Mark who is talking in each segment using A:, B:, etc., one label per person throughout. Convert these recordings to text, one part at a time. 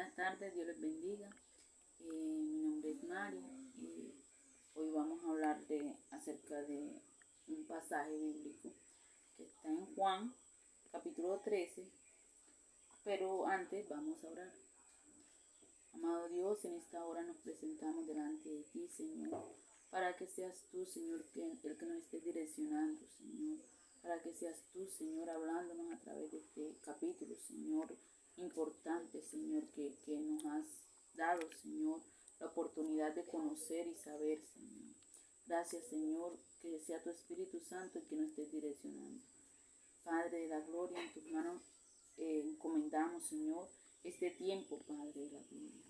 A: Buenas tardes, Dios les bendiga. Mi nombre es María y hoy vamos a hablar acerca de un pasaje bíblico que está en Juan, capítulo 13, pero antes vamos a orar. Amado Dios, en esta hora nos presentamos delante de ti, Señor, para que seas tú, Señor, el que nos esté direccionando, Señor, para que seas tú, Señor, hablándonos a través de este capítulo, Señor, importante, Señor, que nos has dado, Señor, la oportunidad de conocer y saber, Señor. Gracias, Señor, que sea tu Espíritu Santo el que nos esté direccionando. Padre de la gloria, en tus manos encomendamos, Señor, este tiempo, Padre de la gloria.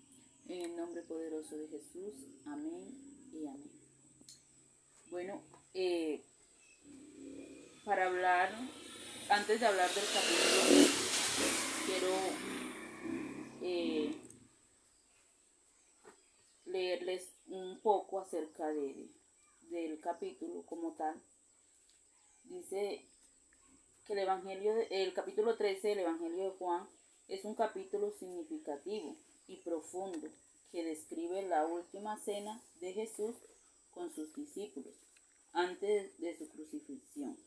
A: En el nombre poderoso de Jesús, amén y amén. Bueno, para hablar, antes de hablar del capítulo, quiero leerles un poco acerca del capítulo como tal. Dice que el capítulo 13 del Evangelio de Juan es un capítulo significativo y profundo que describe la última cena de Jesús con sus discípulos antes de su crucifixión.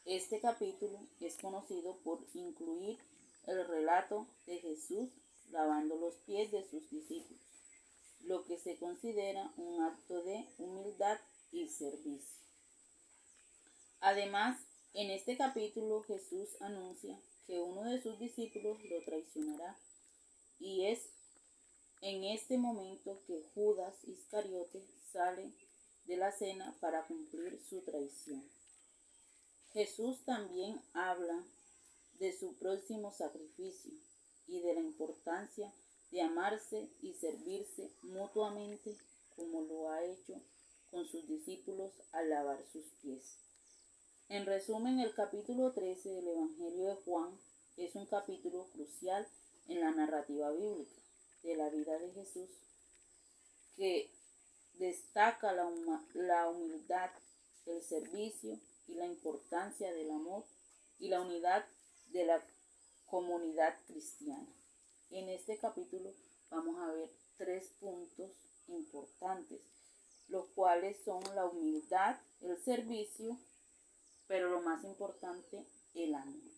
A: Este capítulo es conocido por incluir el relato de Jesús lavando los pies de sus discípulos, lo que se considera un acto de humildad y servicio. Además, en este capítulo Jesús anuncia que uno de sus discípulos lo traicionará, y es en este momento que Judas Iscariote sale de la cena para cumplir su traición. Jesús también habla de su próximo sacrificio y de la importancia de amarse y servirse mutuamente como lo ha hecho con sus discípulos al lavar sus pies. En resumen, el capítulo 13 del Evangelio de Juan es un capítulo crucial en la narrativa bíblica de la vida de Jesús, que destaca la humildad, el servicio y la importancia del amor y la unidad de la comunidad cristiana. En este capítulo vamos a ver 3 puntos importantes, los cuales son la humildad, el servicio, pero lo más importante, el amor.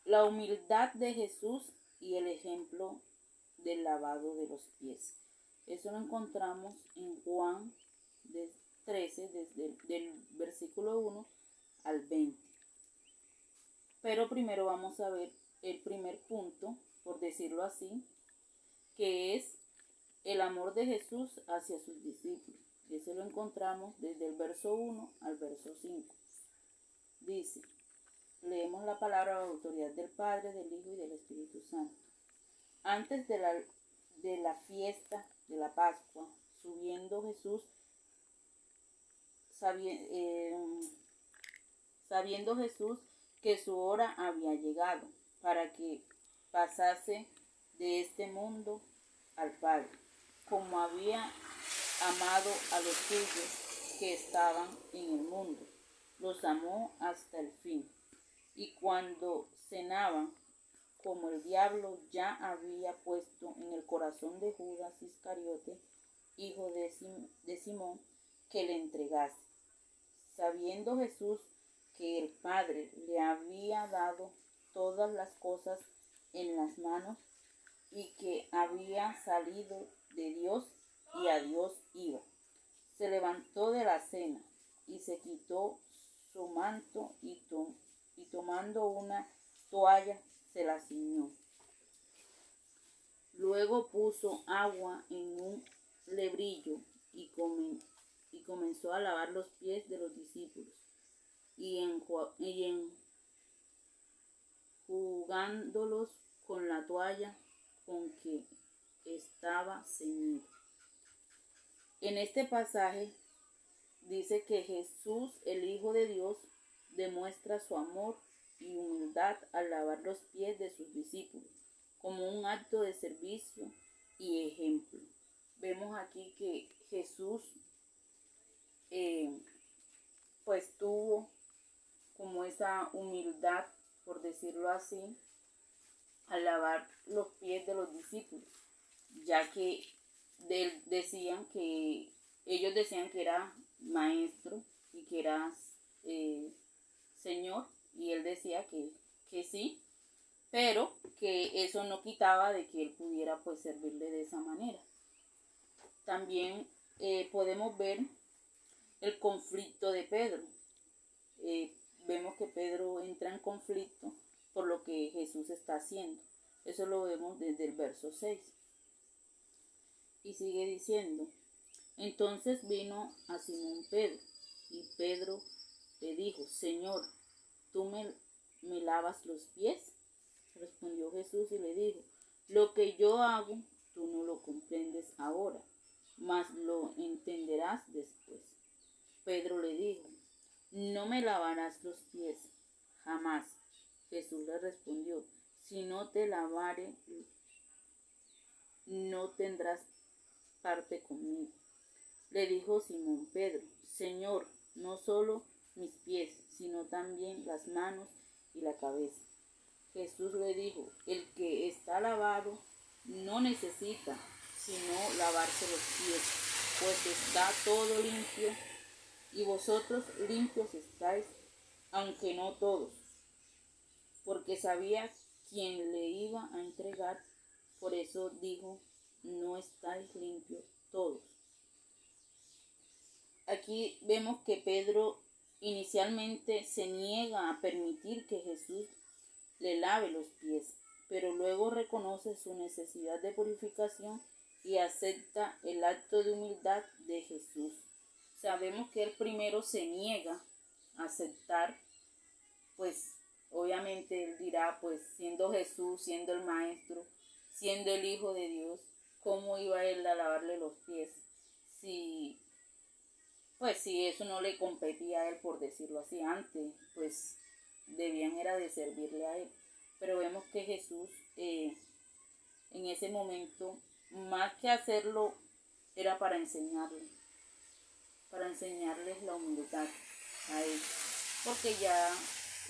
A: La humildad de Jesús y el ejemplo del lavado de los pies. Eso lo encontramos en Juan 13, desde el versículo 1 al 20. Pero primero vamos a ver el primer punto, por decirlo así, que es el amor de Jesús hacia sus discípulos. Ese lo encontramos desde el verso 1 al verso 5. Dice, leemos la palabra de la autoridad del Padre, del Hijo y del Espíritu Santo. Antes de la fiesta de la Pascua, subiendo Jesús, sabiendo Jesús que su hora había llegado para que pasase de este mundo al Padre, como había amado a los suyos que estaban en el mundo, los amó hasta el fin. Y cuando cenaban, como el diablo ya había puesto en el corazón de Judas Iscariote, hijo de Simón, que le entregase, sabiendo Jesús que el Padre le había dado todas las cosas en las manos y que había salido de Dios y a Dios iba, se levantó de la cena y se quitó su manto y tomando una toalla se la ciñó. Luego puso agua en un lebrillo y comenzó a lavar los pies de los discípulos y enjugándolos con la toalla con que estaba ceñido. En este pasaje dice que Jesús, el Hijo de Dios, demuestra su amor y humildad al lavar los pies de sus discípulos como un acto de servicio y ejemplo. Vemos aquí que Jesús pues tuvo como esa humildad, por decirlo así, al lavar los pies de los discípulos, ya que ellos decían que era maestro y que era Señor, y él decía que sí, pero que eso no quitaba de que él pudiera pues servirle de esa manera. También podemos ver el conflicto de Pedro. Vemos que Pedro entra en conflicto por lo que Jesús está haciendo. Eso lo vemos desde el verso 6. Y sigue diciendo: entonces vino a Simón Pedro, y Pedro le dijo: Señor, ¿tú me lavas los pies? Respondió Jesús y le dijo: lo que yo hago, tú no lo comprendes ahora, mas lo entenderás después. Pedro le dijo: no me lavarás los pies, jamás. Jesús le respondió: si no te lavare, no tendrás parte conmigo. Le dijo Simón Pedro: Señor, no solo mis pies, sino también las manos y la cabeza. Jesús le dijo: el que está lavado no necesita sino lavarse los pies, pues está todo limpio, y vosotros limpios estáis, aunque no todos. Porque sabía quién le iba a entregar, por eso dijo: no estáis limpios todos. Aquí vemos que Pedro inicialmente se niega a permitir que Jesús le lave los pies, pero luego reconoce su necesidad de purificación y acepta el acto de humildad de Jesús. Sabemos que él primero se niega a aceptar, pues obviamente él dirá, pues siendo Jesús, siendo el Maestro, siendo el Hijo de Dios, ¿cómo iba él a lavarle los pies? Si eso no le competía a él, por decirlo así, antes, pues debían era de servirle a él. Pero vemos que Jesús en ese momento, más que hacerlo, era para enseñarles la humildad a él, porque ya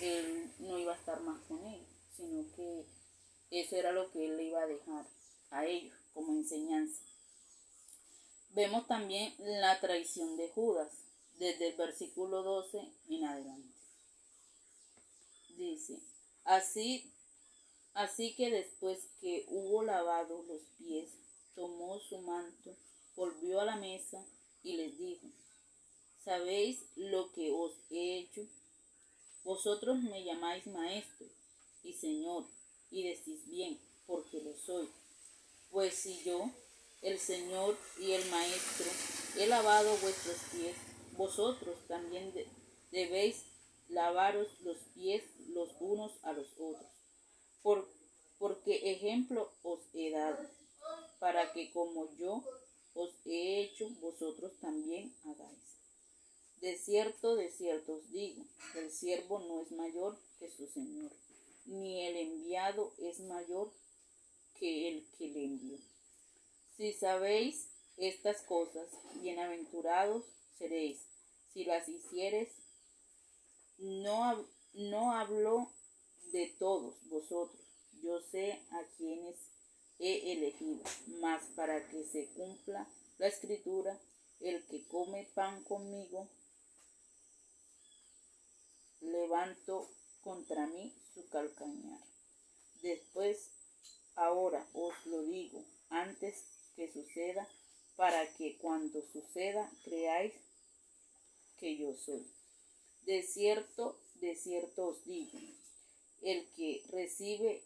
A: él no iba a estar más con ellos, sino que eso era lo que él le iba a dejar a ellos como enseñanza. Vemos también la traición de Judas, desde el versículo 12 en adelante. Dice: así que después que hubo lavado los pies, tomó su manto, volvió a la mesa y les dijo: ¿sabéis lo que os he hecho? Vosotros me llamáis maestro y señor, y decís bien, porque lo soy. Pues si yo, el Señor y el Maestro, he lavado vuestros pies, vosotros también debéis lavaros los pies los unos a los otros. Porque ejemplo os he dado, para que como yo os he hecho, vosotros también hagáis. De cierto os digo, el siervo no es mayor que su Señor, ni el enviado es mayor que el que le envió. Si sabéis estas cosas, bienaventurados seréis si las hiciereis. No hablo de todos vosotros, yo sé a quienes he elegido, mas para que se cumpla la escritura: el que come pan conmigo, levanto contra mí su calcañar. Después, ahora os lo digo antes que suceda, para que cuando suceda creáis que yo soy. De cierto os digo, el que recibe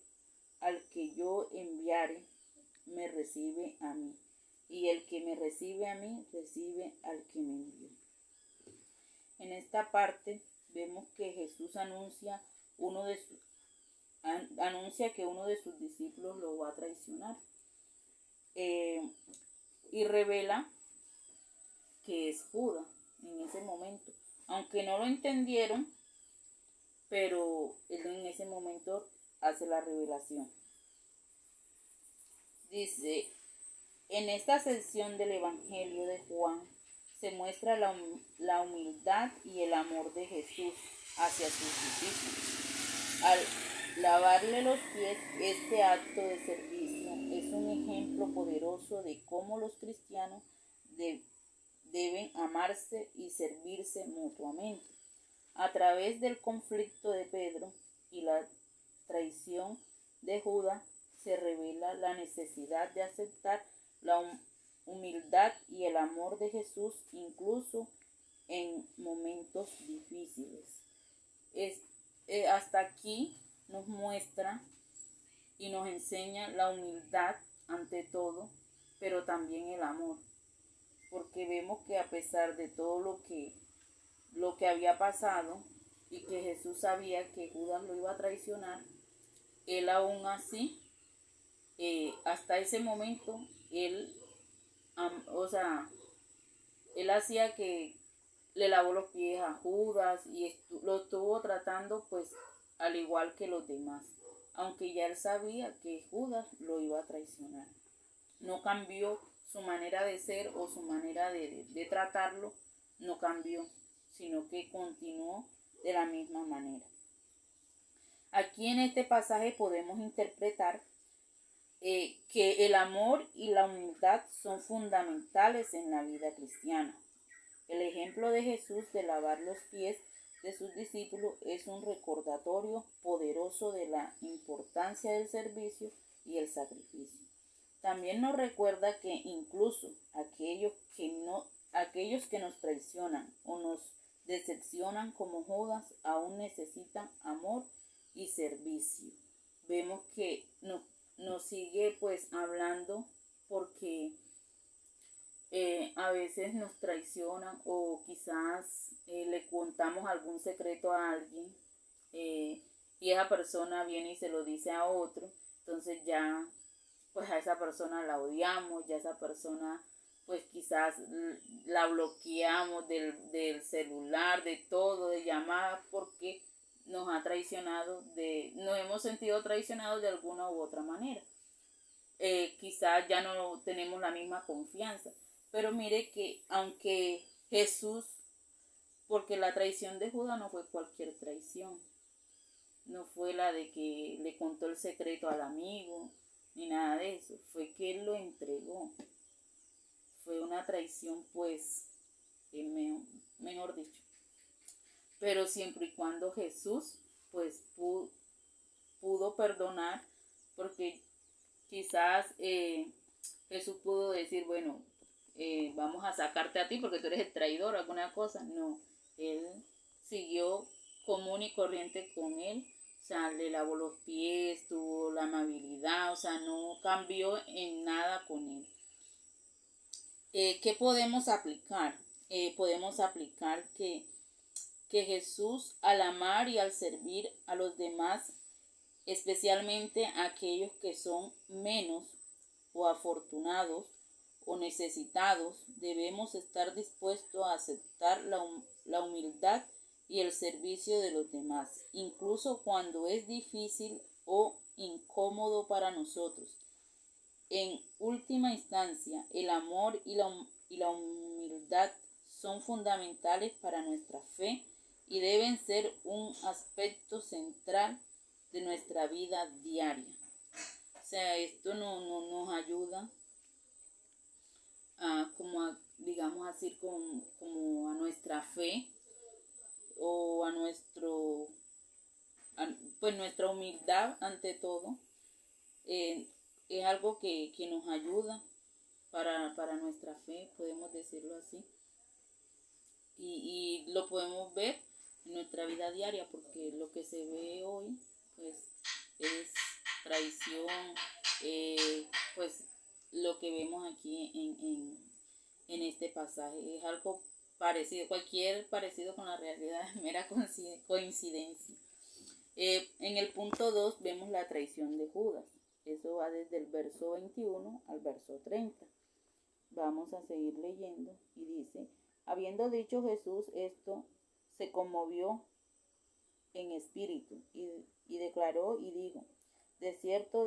A: al que yo enviare, me recibe a mí, y el que me recibe a mí, recibe al que me envió. En esta parte vemos que Jesús anuncia que uno de sus discípulos lo va a traicionar, y revela que es Judas en ese momento, aunque no lo entendieron, pero él en ese momento hace la revelación. Dice: en esta sección del Evangelio de Juan se muestra la humildad y el amor de Jesús hacia sus discípulos, Lavarle los pies, este acto de servicio, es un ejemplo poderoso de cómo los cristianos deben amarse y servirse mutuamente. A través del conflicto de Pedro y la traición de Judas se revela la necesidad de aceptar la humildad y el amor de Jesús incluso en momentos difíciles. Hasta aquí nos muestra y nos enseña la humildad ante todo, pero también el amor, porque vemos que a pesar de todo lo que había pasado y que Jesús sabía que Judas lo iba a traicionar, él aún así, hasta ese momento, o sea, él hacía que le lavó los pies a Judas y lo estuvo tratando pues al igual que los demás, aunque ya él sabía que Judas lo iba a traicionar. No cambió su manera de ser o su manera de tratarlo, no cambió, sino que continuó de la misma manera. Aquí en este pasaje podemos interpretar que el amor y la humildad son fundamentales en la vida cristiana. El ejemplo de Jesús de lavar los pies de sus discípulos es un recordatorio poderoso de la importancia del servicio y el sacrificio. También nos recuerda que incluso aquellos que nos traicionan o nos decepcionan como Judas aún necesitan amor y servicio. Vemos que nos sigue pues hablando porque a veces nos traicionan o quizás le contamos algún secreto a alguien y esa persona viene y se lo dice a otro, entonces ya pues a esa persona la odiamos, ya esa persona pues quizás la bloqueamos del celular, de todo, de llamadas, porque nos ha traicionado, nos hemos sentido traicionados de alguna u otra manera. Quizás ya no tenemos la misma confianza. Pero mire que aunque Jesús, porque la traición de Judas no fue cualquier traición, no fue la de que le contó el secreto al amigo, ni nada de eso, fue que él lo entregó. Fue una traición pues, mejor dicho. Pero siempre y cuando Jesús pues pudo perdonar, porque quizás Jesús pudo decir, bueno, vamos a sacarte a ti porque tú eres el traidor o alguna cosa. No, él siguió común y corriente con él, o sea, le lavó los pies, tuvo la amabilidad, o sea, no cambió en nada con él. ¿Qué podemos aplicar? Podemos aplicar que Jesús al amar y al servir a los demás, especialmente a aquellos que son menos o afortunados o necesitados, debemos estar dispuestos a aceptar la humildad y el servicio de los demás, incluso cuando es difícil o incómodo para nosotros. En última instancia, el amor y la humildad son fundamentales para nuestra fe y deben ser un aspecto central de nuestra vida diaria. O sea, esto nos ayuda digamos así, como a nuestra fe o pues nuestra humildad ante todo. Es algo que nos ayuda para nuestra fe, podemos decirlo así. Y lo podemos ver en nuestra vida diaria, porque lo que se ve hoy pues es traición, pues lo que vemos aquí en este pasaje es algo parecido, cualquier parecido con la realidad es mera coincidencia. En el punto 2 vemos la traición de Judas. Eso va desde el verso 21 al verso 30. Vamos a seguir leyendo y dice: habiendo dicho Jesús esto, se conmovió en espíritu y declaró y dijo: de cierto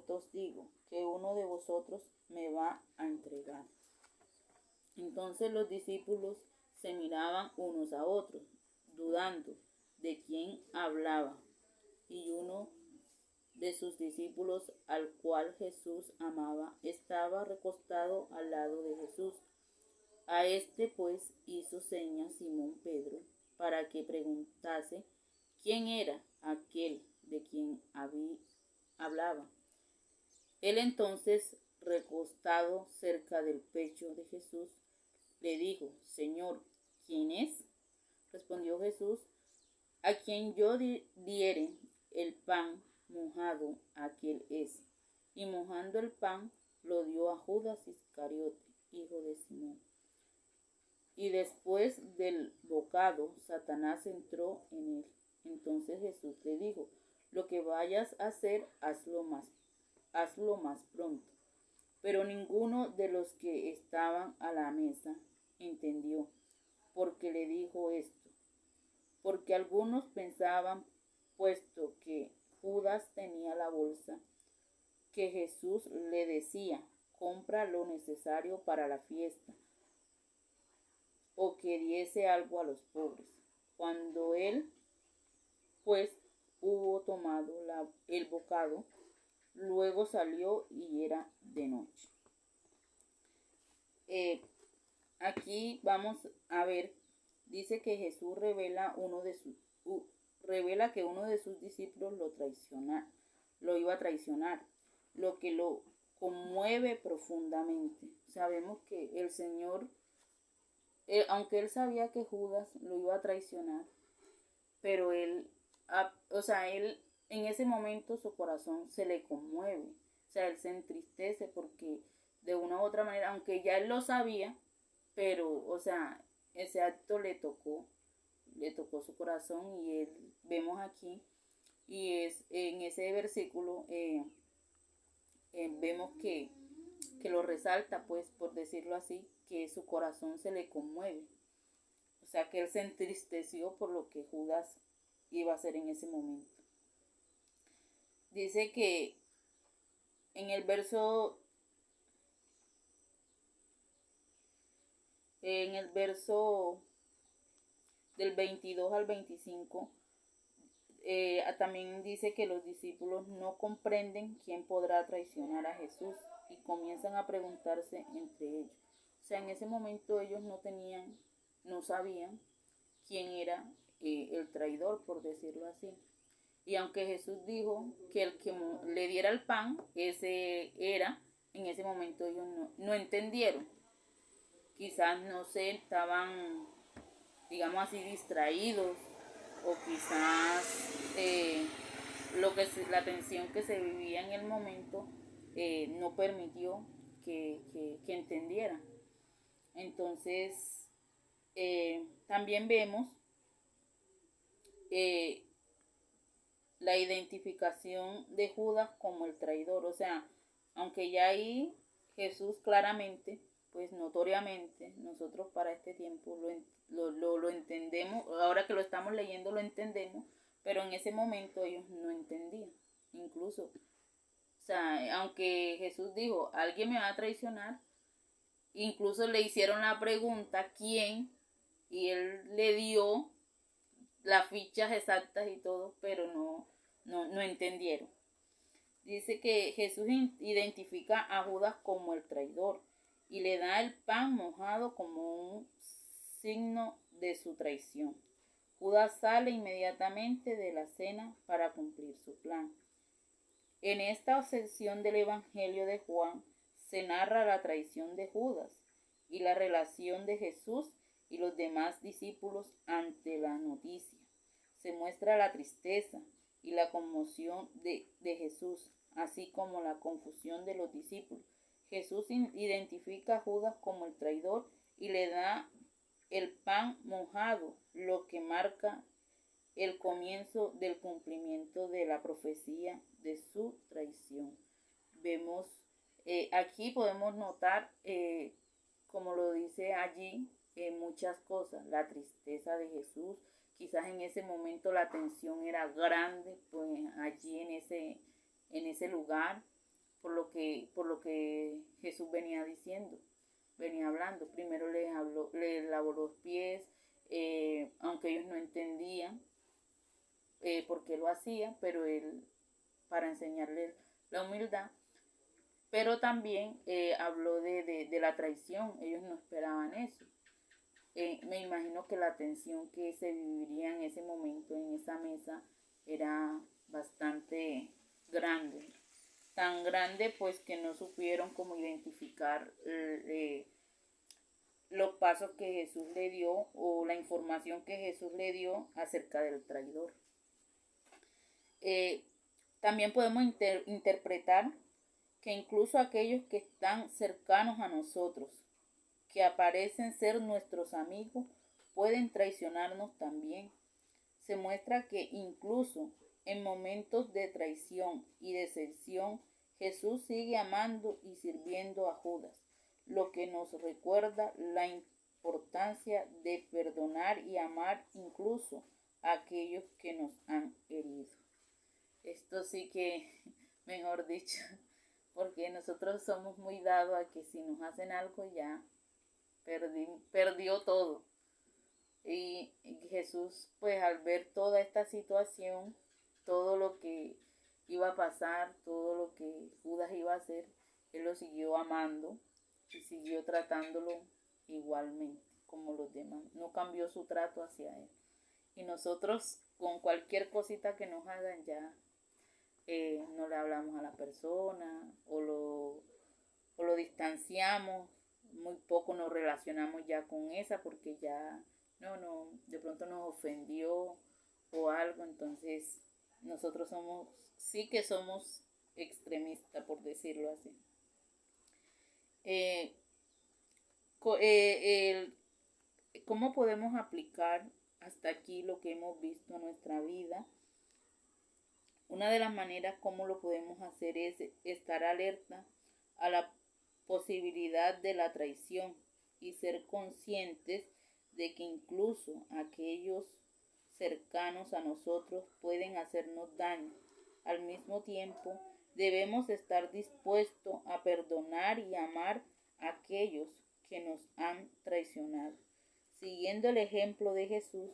A: os digo, que uno de vosotros me va a entregar. Entonces los discípulos se miraban unos a otros, dudando de quién hablaba. Y uno de sus discípulos, al cual Jesús amaba, estaba recostado al lado de Jesús. A este pues hizo señas Simón Pedro para que preguntase quién era aquel de quien hablaba. Él entonces, recostado cerca del pecho de Jesús, le dijo: Señor, ¿quién es? Respondió Jesús: a quien yo diere el pan mojado, aquel es. Y mojando el pan, lo dio a Judas Iscariote, hijo de Simón. Y después del bocado, Satanás entró en él. Entonces Jesús le dijo: lo que vayas a hacer, hazlo más pronto. Pero ninguno de los que estaban a la mesa entendió por qué le dijo esto. Porque algunos pensaban, puesto que Judas tenía la bolsa, que Jesús le decía: compra lo necesario para la fiesta, o que diese algo a los pobres. Cuando él, pues, hubo tomado el bocado, luego salió y era de noche. Aquí vamos a ver, dice que Jesús revela que uno de sus discípulos lo iba a traicionar, lo que lo conmueve profundamente. Sabemos que el Señor, aunque él sabía que Judas lo iba a traicionar, pero él en ese momento su corazón se le conmueve, él se entristece porque de una u otra manera, aunque ya él lo sabía, pero, ese acto le tocó su corazón, y vemos aquí, y es en ese versículo, vemos que lo resalta, pues, por decirlo así, que su corazón se le conmueve, que él se entristeció por lo que Judas iba a hacer en ese momento. Dice que en el verso del 22 al 25, también dice que los discípulos no comprenden quién podrá traicionar a Jesús y comienzan a preguntarse entre ellos. En ese momento ellos no sabían quién era el traidor, por decirlo así. Y aunque Jesús dijo que el que le diera el pan, ese era, en ese momento ellos no entendieron. Quizás, no sé, estaban, digamos así, distraídos, o quizás la tensión que se vivía en el momento no permitió que entendieran. Entonces, también vemos la identificación de Judas como el traidor. Aunque ya ahí Jesús claramente, pues notoriamente, nosotros para este tiempo lo entendemos, ahora que lo estamos leyendo lo entendemos, pero en ese momento ellos no entendían. Incluso, aunque Jesús dijo: alguien me va a traicionar, incluso le hicieron la pregunta ¿quién? Y él le dio las fichas exactas y todo, pero no entendieron. Dice que Jesús identifica a Judas como el traidor y le da el pan mojado como un signo de su traición. Judas sale inmediatamente de la cena para cumplir su plan. En esta sección del Evangelio de Juan se narra la traición de Judas y la relación de Jesús y los demás discípulos ante la noticia. Se muestra la tristeza y la conmoción de Jesús, así como la confusión de los discípulos. Jesús identifica a Judas como el traidor y le da el pan mojado, lo que marca el comienzo del cumplimiento de la profecía de su traición. Vemos, aquí podemos notar, como lo dice allí, muchas cosas. La tristeza de Jesús, quizás en ese momento la tensión era grande, pues allí en ese lugar, por lo que Jesús venía diciendo, venía hablando. Primero les lavó los pies, aunque ellos no entendían por qué lo hacía, pero él para enseñarles la humildad, pero también habló de la traición. Ellos no esperaban eso. Me imagino que la tensión que se viviría en ese momento, en esa mesa, era bastante grande. Tan grande pues que no supieron cómo identificar los pasos que Jesús le dio o la información que Jesús le dio acerca del traidor. También podemos interpretar que incluso aquellos que están cercanos a nosotros, que aparecen ser nuestros amigos, pueden traicionarnos también. Se muestra que incluso en momentos de traición y decepción, Jesús sigue amando y sirviendo a Judas, lo que nos recuerda la importancia de perdonar y amar incluso a aquellos que nos han herido. Esto sí que, mejor dicho, porque nosotros somos muy dados a que si nos hacen algo ya perdió todo. Y Jesús, pues al ver toda esta situación, todo lo que iba a pasar, todo lo que Judas iba a hacer, él lo siguió amando y siguió tratándolo igualmente como los demás. No cambió su trato hacia él. Y nosotros con cualquier cosita que nos hagan ya no le hablamos a la persona o lo distanciamos, muy poco nos relacionamos ya con esa porque ya no, de pronto nos ofendió o algo, entonces nosotros sí que somos extremistas, por decirlo así. ¿Cómo podemos aplicar hasta aquí lo que hemos visto en nuestra vida? Una de las maneras como lo podemos hacer es estar alerta a la posibilidad de la traición y ser conscientes de que incluso aquellos cercanos a nosotros pueden hacernos daño. Al mismo tiempo, debemos estar dispuestos a perdonar y amar a aquellos que nos han traicionado. Siguiendo el ejemplo de Jesús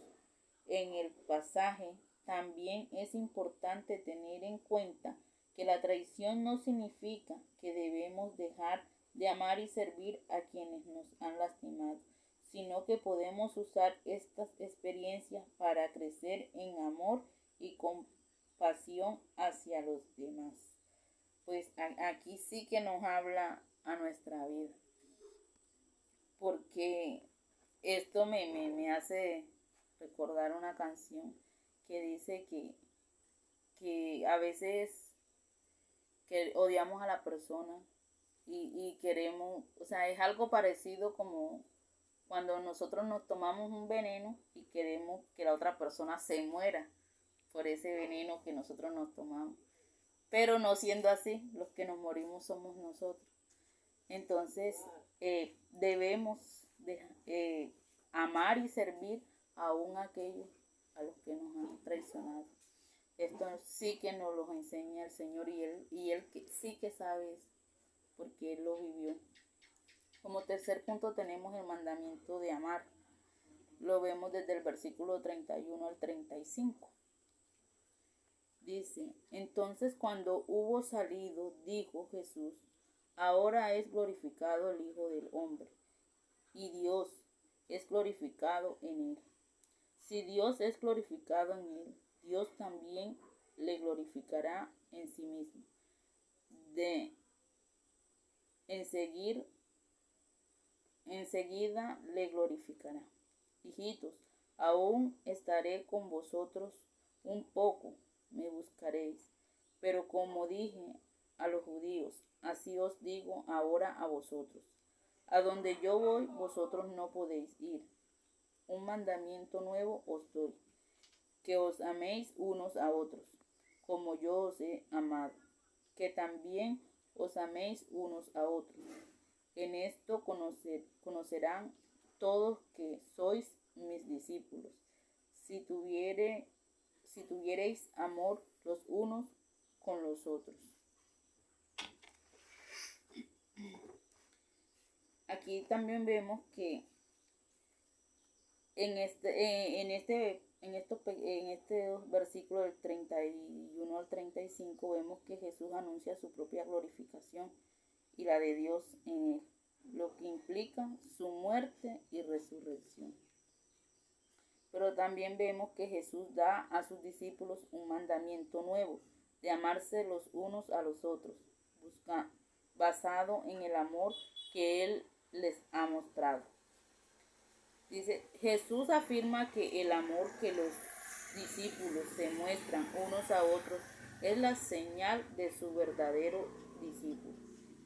A: en el pasaje, también es importante tener en cuenta que la traición no significa que debemos dejar de amar y servir a quienes nos han lastimado, sino que podemos usar estas experiencias para crecer en amor y compasión hacia los demás. Pues aquí sí que nos habla a nuestra vida, porque esto me hace recordar una canción que dice que a veces que odiamos a la persona y queremos, o sea, es algo parecido como cuando nosotros nos tomamos un veneno y queremos que la otra persona se muera por ese veneno que nosotros nos tomamos. Pero no siendo así, los que nos morimos somos nosotros. Entonces, debemos amar y servir aún a aquellos a los que nos han traicionado. Esto sí que nos lo enseña el Señor y él sí que sabe eso, porque Él lo vivió. Como tercer punto tenemos el mandamiento de amar. Lo vemos desde el versículo 31 al 35. Dice, entonces cuando hubo salido, dijo Jesús, ahora es glorificado el Hijo del Hombre, y Dios es glorificado en él. Si Dios es glorificado en él, Dios también le glorificará en sí mismo. Enseguida le glorificará. Hijitos, aún estaré con vosotros un poco, me buscaréis. Pero como dije a los judíos, así os digo ahora a vosotros. A donde yo voy, vosotros no podéis ir. Un mandamiento nuevo os doy, que os améis unos a otros, como yo os he amado, que también os améis unos a otros. En esto conocerán todos que sois mis discípulos, si tuviereis amor los unos con los otros. Aquí también vemos que en en estos versículos del 31 al 35 vemos que Jesús anuncia su propia glorificación y la de Dios en él, lo que implica su muerte y resurrección. Pero también vemos que Jesús da a sus discípulos un mandamiento nuevo, de amarse los unos a los otros, basado en el amor que Él les ha mostrado. Dice, Jesús afirma que el amor que los discípulos se muestran unos a otros es la señal de su verdadero discípulo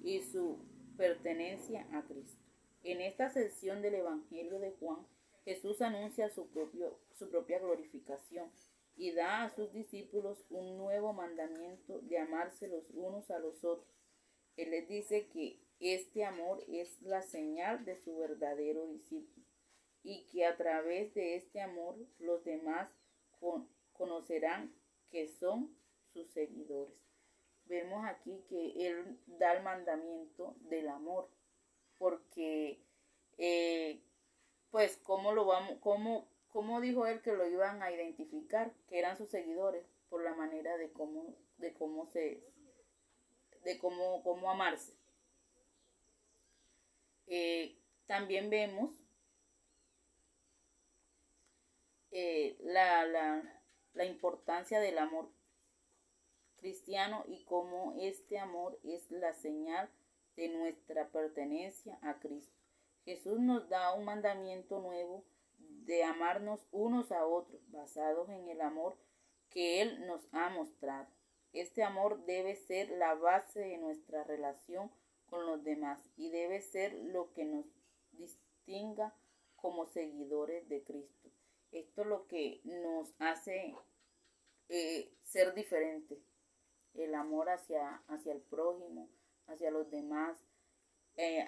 A: y su pertenencia a Cristo. En esta sección del Evangelio de Juan, Jesús anuncia su propia glorificación y da a sus discípulos un nuevo mandamiento de amarse los unos a los otros. Él les dice que este amor es la señal de su verdadero discípulo y que a través de este amor los demás conocerán que son sus seguidores. Vemos aquí que Él da el mandamiento del amor, porque pues cómo dijo Él que lo iban a identificar, que eran sus seguidores, por la manera de cómo amarse. También vemos la importancia del amor cristiano y cómo este amor es la señal de nuestra pertenencia a Cristo. Jesús nos da un mandamiento nuevo de amarnos unos a otros, basados en el amor que Él nos ha mostrado. Este amor debe ser la base de nuestra relación con los demás y debe ser lo que nos distinga como seguidores de Cristo. Esto es lo que nos hace ser diferentes. El amor hacia el prójimo, hacia los demás,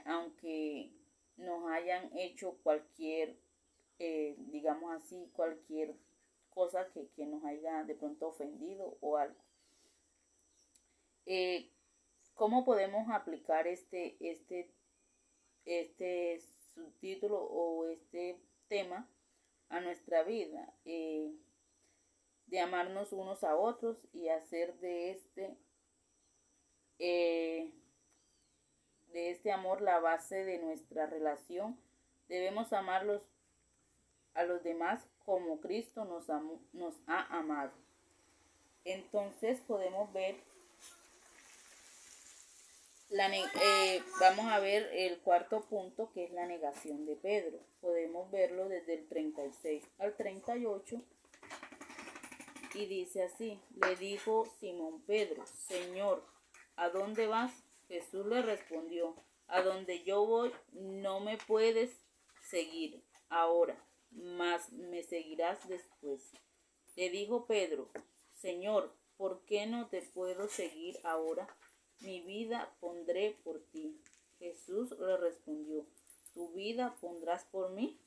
A: aunque nos hayan hecho cualquier, digamos así, cualquier cosa que nos haya de pronto ofendido o algo. ¿Cómo podemos aplicar este subtítulo o este tema a nuestra vida? De amarnos unos a otros y hacer de este amor la base de nuestra relación. Debemos amarlos a los demás como Cristo nos ha amado. Entonces podemos ver, vamos a ver el cuarto punto, que es la negación de Pedro. Podemos verlo desde el 36 al 38. Y dice así, le dijo Simón Pedro, Señor, ¿a dónde vas? Jesús le respondió, a donde yo voy no me puedes seguir ahora, mas me seguirás después. Le dijo Pedro, Señor, ¿por qué no te puedo seguir ahora? Mi vida pondré por ti. Jesús le respondió, ¿tu vida pondrás por mí?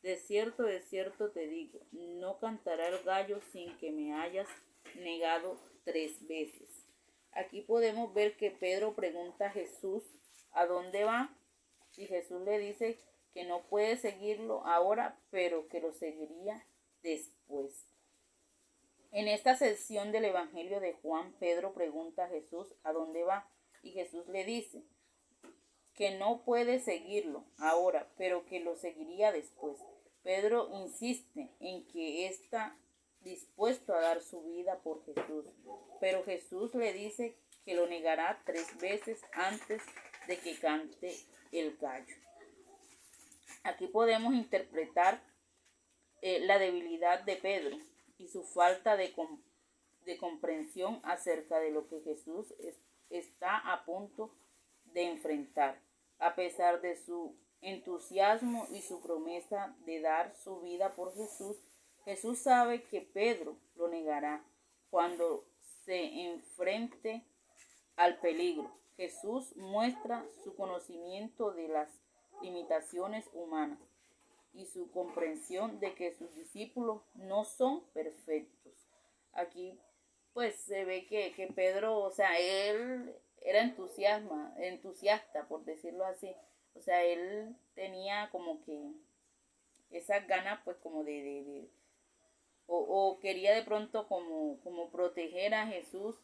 A: De cierto te digo, no cantará el gallo sin que me hayas negado 3 veces. Aquí podemos ver que Pedro pregunta a Jesús, ¿a dónde va? Y Jesús le dice que no puede seguirlo ahora, pero que lo seguiría después. En esta sección del Evangelio de Juan, Pedro pregunta a Jesús, ¿a dónde va? Y Jesús le dice que no puede seguirlo ahora, pero que lo seguiría después. Pedro insiste en que está dispuesto a dar su vida por Jesús, pero Jesús le dice que lo negará 3 veces antes de que cante el gallo. Aquí podemos interpretar la debilidad de Pedro y su falta de comprensión acerca de lo que Jesús está a punto de enfrentar. A pesar de su entusiasmo y su promesa de dar su vida por Jesús, Jesús sabe que Pedro lo negará cuando se enfrente al peligro. Jesús muestra su conocimiento de las limitaciones humanas y su comprensión de que sus discípulos no son perfectos. Aquí pues se ve que Pedro, o sea, él era entusiasta, por decirlo así. O sea, él tenía como que esas ganas pues como de o quería de pronto como proteger a Jesús,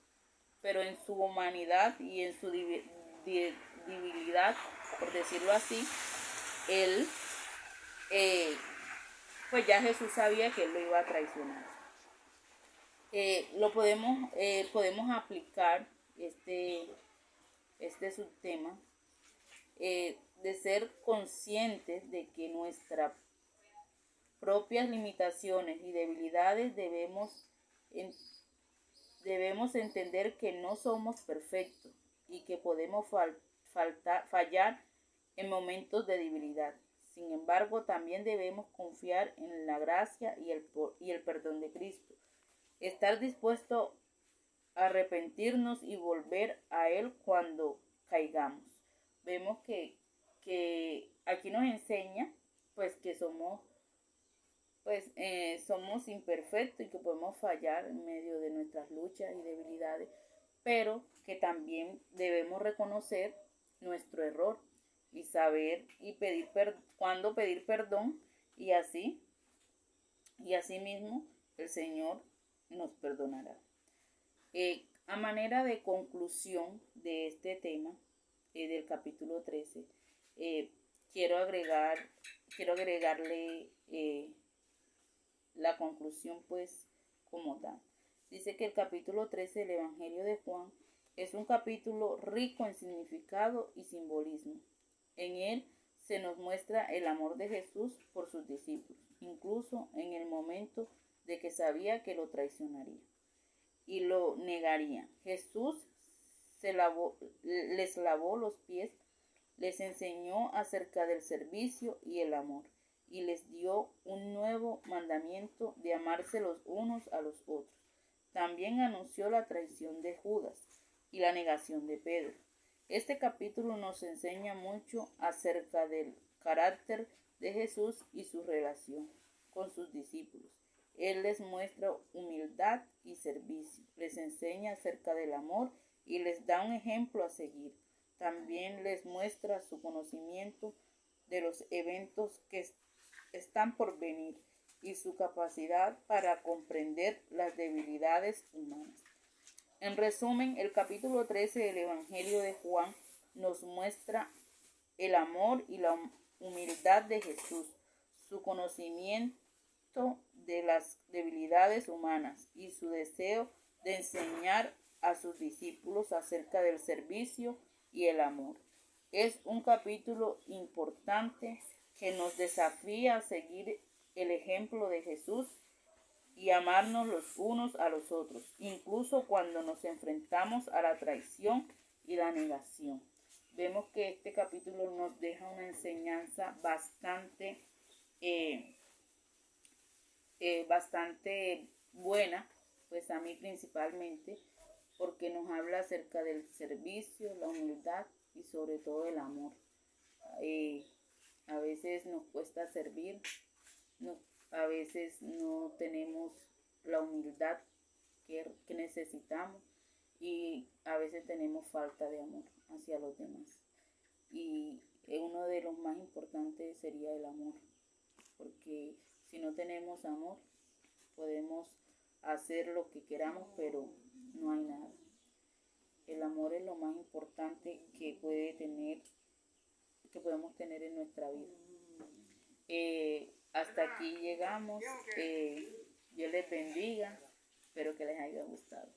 A: pero en su humanidad y en su debilidad, por decirlo así, él, pues ya Jesús sabía que él lo iba a traicionar. Podemos aplicar este subtema de ser conscientes de que nuestras propias limitaciones y debilidades debemos entender que no somos perfectos y que podemos fallar en momentos de debilidad. Sin embargo, también debemos confiar en la gracia y el perdón de Cristo. Estar dispuesto a arrepentirnos y volver a Él cuando caigamos. Vemos que aquí nos enseña pues que somos imperfectos y que podemos fallar en medio de nuestras luchas y debilidades, pero que también debemos reconocer nuestro error y saber y cuándo pedir perdón y así mismo el Señor nos perdonará. A manera de conclusión de este tema del capítulo 13, quiero agregarle la conclusión pues como tal. Dice que el capítulo 13 del Evangelio de Juan es un capítulo rico en significado y simbolismo. En él se nos muestra el amor de Jesús por sus discípulos, incluso en el momento de que sabía que lo traicionaría y lo negaría. Jesús les lavó los pies, les enseñó acerca del servicio y el amor, y les dio un nuevo mandamiento de amarse los unos a los otros. También anunció la traición de Judas y la negación de Pedro. Este capítulo nos enseña mucho acerca del carácter de Jesús y su relación con sus discípulos. Él les muestra humildad y servicio, les enseña acerca del amor y les da un ejemplo a seguir. También les muestra su conocimiento de los eventos que están por venir y su capacidad para comprender las debilidades humanas. En resumen, el capítulo 13 del Evangelio de Juan nos muestra el amor y la humildad de Jesús, su conocimiento de las debilidades humanas y su deseo de enseñar a sus discípulos acerca del servicio y el amor. Es un capítulo importante que nos desafía a seguir el ejemplo de Jesús y amarnos los unos a los otros, incluso cuando nos enfrentamos a la traición y la negación. Vemos que este capítulo nos deja una enseñanza bastante buena, pues a mí principalmente, porque nos habla acerca del servicio, la humildad y sobre todo el amor. A veces nos cuesta servir, a veces no tenemos la humildad que necesitamos y a veces tenemos falta de amor hacia los demás. Y uno de los más importantes sería el amor, porque si no tenemos amor podemos hacer lo que queramos, pero no hay nada. El amor es lo más importante que podemos tener en nuestra vida. Hasta aquí llegamos. Dios les bendiga. Espero que les haya gustado.